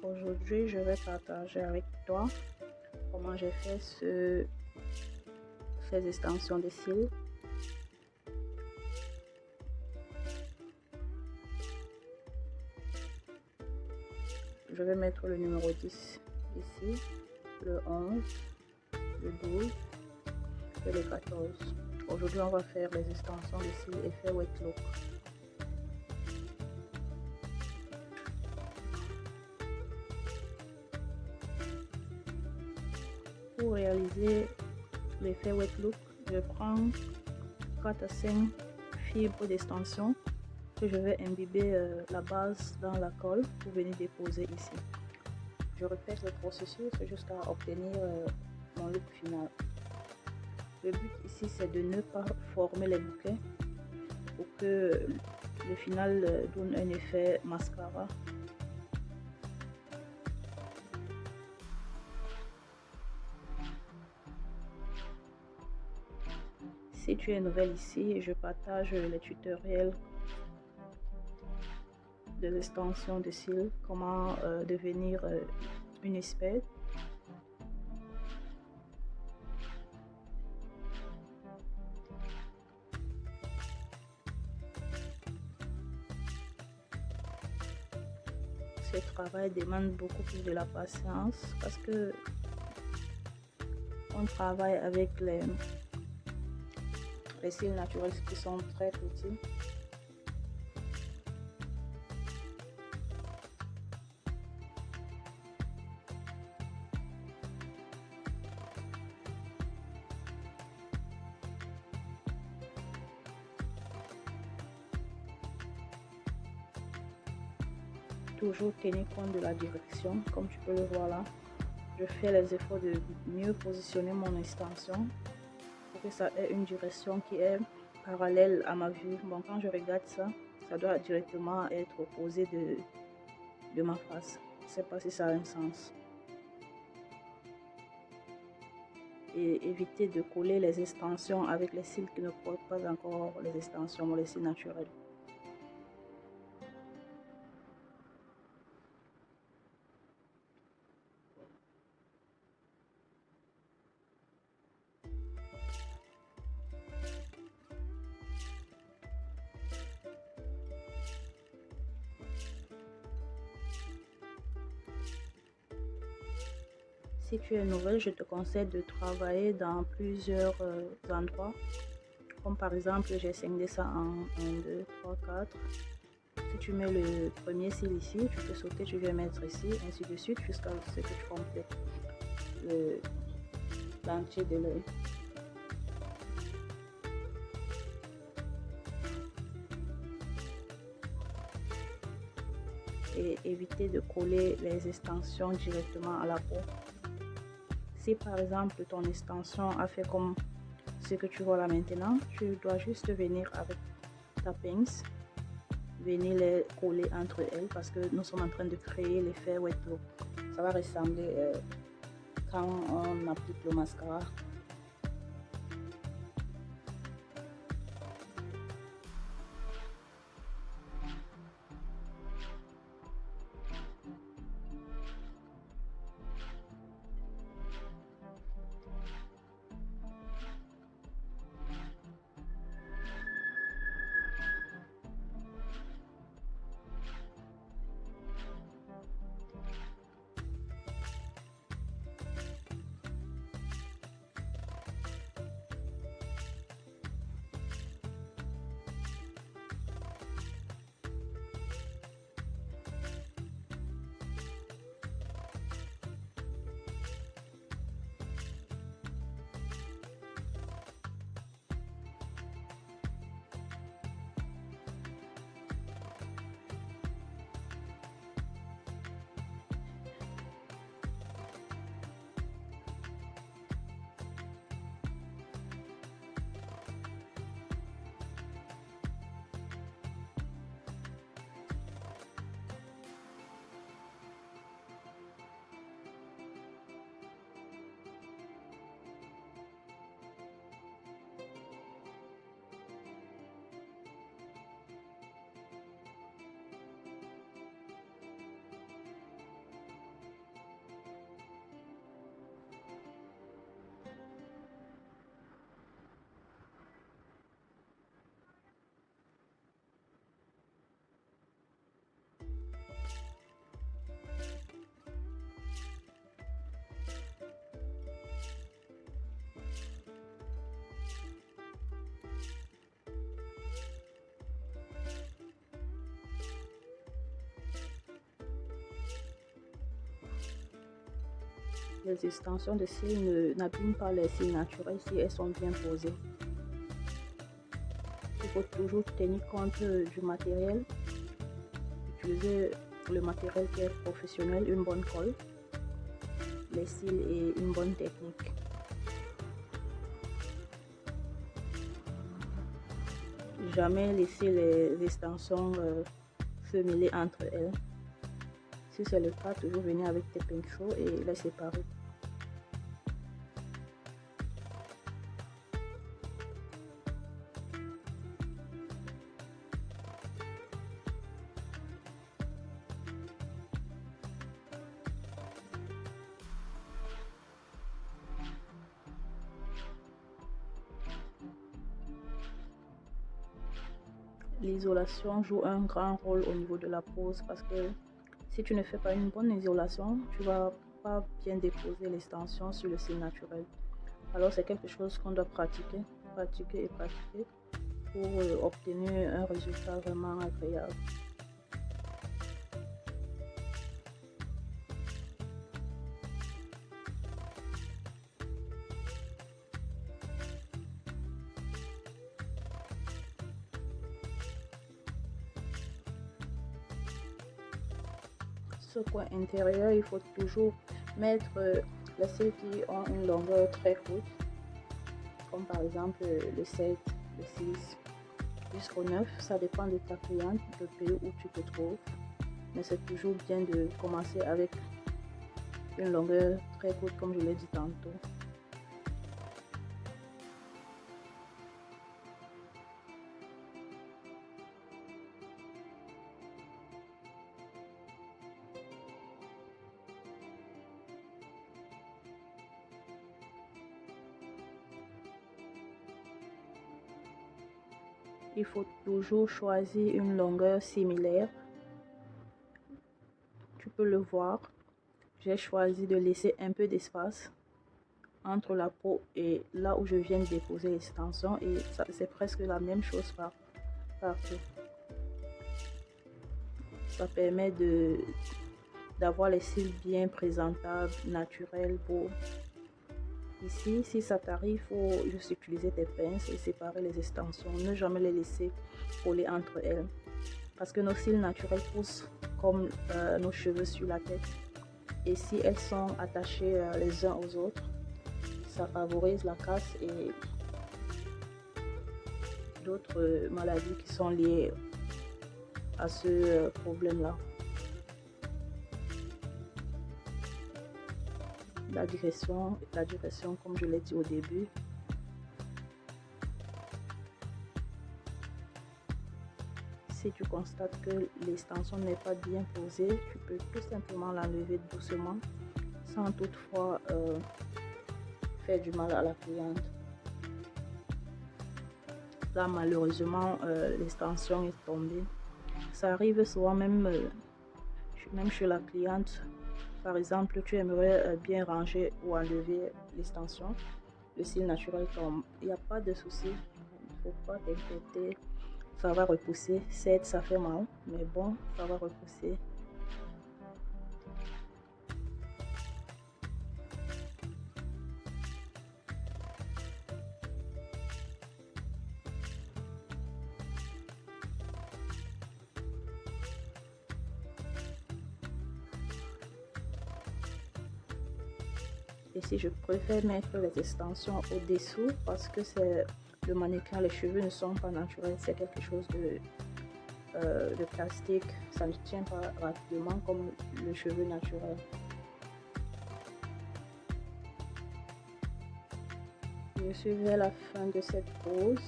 Aujourd'hui, je vais partager avec toi comment j'ai fait ces extensions de cils. Je vais mettre le numéro 10 ici, le 11, le 12 et le 14. Aujourd'hui, on va faire les extensions de cils effet wet look. Pour réaliser l'effet wet look, je prends 4 à 5 fibres d'extension que je vais imbiber la base dans la colle pour venir déposer ici. Je répète le processus jusqu'à obtenir mon look final. Le but ici, c'est de ne pas former les bouquets pour que le final donne un effet mascara. Si tu es nouvelle ici, je partage les tutoriels de l'extension de cils, comment devenir une experte. Ce travail demande beaucoup plus de la patience parce que on travaille avec les cils naturels qui sont très petits. Toujours tenir compte de la direction, comme tu peux le voir là. Je fais les efforts de mieux positionner mon extension pour que ça ait une direction qui est parallèle à ma vue. Bon, quand je regarde ça, ça doit directement être opposé de ma face. Je ne sais pas si ça a un sens. Et éviter de coller les extensions avec les cils qui ne portent pas encore les extensions, les cils naturels. Si tu es nouvelle, je te conseille de travailler dans plusieurs endroits. Comme par exemple, j'ai scindé ça en 1, 2, 3, 4. Si tu mets le premier cil ici, tu peux sauter, tu viens mettre ici, ainsi de suite, jusqu'à ce que tu complètes l'entier de l'œil. Et éviter de coller les extensions directement à la peau. Si par exemple ton extension a fait comme ce que tu vois là maintenant, tu dois juste venir avec ta pince, venir les coller entre elles parce que nous sommes en train de créer l'effet wet look. Ça va ressembler quand on applique le mascara. Les extensions de cils n'abîment pas les cils naturels si elles sont bien posées. Il faut toujours tenir compte du matériel. Utiliser le matériel qui est professionnel, une bonne colle, les cils et une bonne technique. Jamais laisser les extensions se mêler entre elles. Si c'est le cas, toujours venir avec tes pinceaux et les séparer. L'isolation joue un grand rôle au niveau de la pose parce que si tu ne fais pas une bonne isolation, tu vas pas bien déposer l'extension sur le cil naturel. Alors c'est quelque chose qu'on doit pratiquer pour obtenir un résultat vraiment agréable. Ce coin intérieur, il faut toujours mettre les cils qui ont une longueur très courte, comme par exemple le 7, le 6 jusqu'au 9. Ça dépend de ta cliente, du pays où tu te trouves, mais c'est toujours bien de commencer avec une longueur très courte comme je l'ai dit tantôt. Il faut toujours choisir une longueur similaire. Tu peux le voir. J'ai choisi de laisser un peu d'espace entre la peau et là où je viens de déposer l'extension et c'est presque la même chose partout. Ça permet d'avoir les cils bien présentables, naturels, beaux. Ici, si ça t'arrive, il faut juste utiliser tes pinces et séparer les extensions. Ne jamais les laisser coller entre elles. Parce que nos cils naturels poussent comme nos cheveux sur la tête. Et si elles sont attachées les uns aux autres, ça favorise la casse et d'autres maladies qui sont liées à ce problème-là. La direction, comme je l'ai dit au début. Si tu constates que l'extension n'est pas bien posée, tu peux tout simplement l'enlever doucement sans toutefois faire du mal à la cliente. Là, malheureusement, l'extension est tombée. Ça arrive souvent même chez la cliente. Par exemple, tu aimerais bien ranger ou enlever l'extension, le cil naturel tombe. Il n'y a pas de souci, il ne faut pas t'inquiéter, ça va repousser. Certes, ça fait mal, mais bon, ça va repousser. Ici, je préfère mettre les extensions au-dessous parce que c'est le mannequin, les cheveux ne sont pas naturels, c'est quelque chose de plastique, ça ne tient pas rapidement comme le cheveu naturel. Je suis vers la fin de cette pose.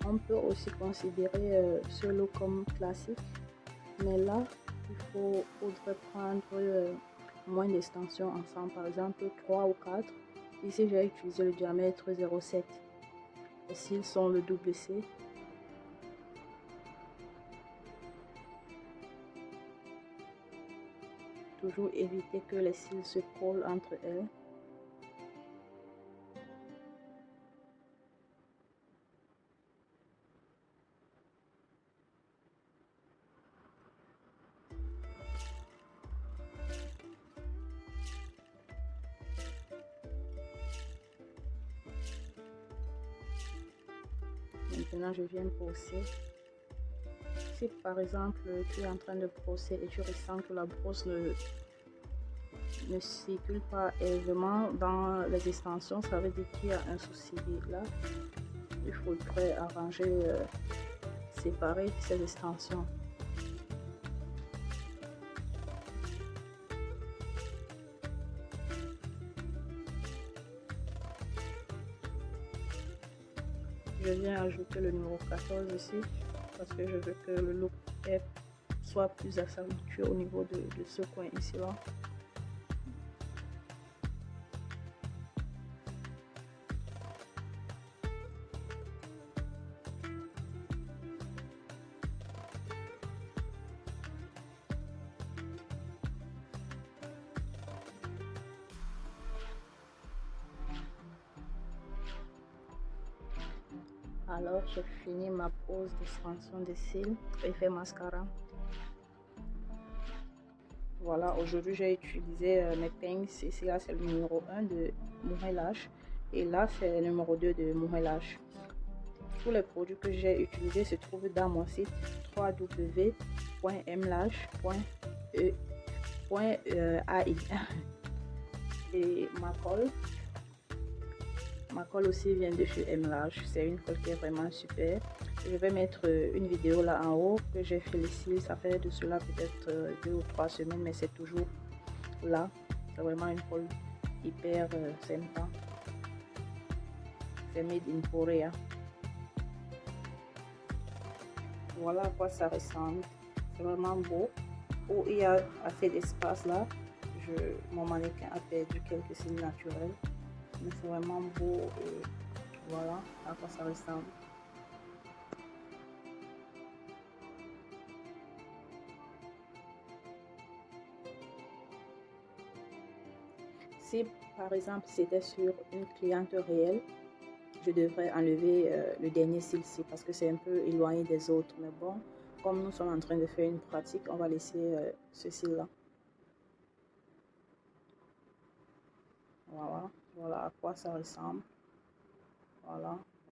On peut aussi considérer ce look comme classique, mais là, il faudrait prendre moins d'extensions ensemble, par exemple 3 ou 4. Ici, j'ai utilisé le diamètre 0,7. Les cils sont le double C. Toujours éviter que les cils se collent entre elles. Maintenant, je viens brosser. Si par exemple, tu es en train de brosser et tu ressens que la brosse ne circule pas aisément dans les extensions, ça veut dire qu'il y a un souci là. Il faudrait arranger, séparer ces extensions. Je viens ajouter le numéro 14 ici parce que je veux que le look soit plus accentué au niveau de ce coin ici là. Alors, j'ai fini ma pose d'extension des cils, effet mascara. Voilà, aujourd'hui j'ai utilisé mes pinces. Ici là c'est le numéro 1 de Mouret Lash et là c'est le numéro 2 de Mouret Lash. Tous les produits que j'ai utilisés se trouvent dans mon site www.mlash.ai. Et ma colle aussi vient de chez Mlash. C'est une colle qui est vraiment super. Je vais mettre une vidéo là en haut que j'ai fait les cils. Ça fait de cela peut-être 2 ou 3 semaines, mais c'est toujours là. C'est vraiment une colle hyper sympa. C'est made in Korea. Voilà à quoi ça ressemble. C'est vraiment beau. Où il y a assez d'espace là. Mon mannequin a perdu quelques cils naturels. Mais c'est vraiment beau et voilà à quoi ça ressemble. Si par exemple c'était sur une cliente réelle, je devrais enlever le dernier cil-ci parce que c'est un peu éloigné des autres. Mais bon, comme nous sommes en train de faire une pratique, on va laisser ce cil-là. Voilà à quoi ça ressemble. Voilà.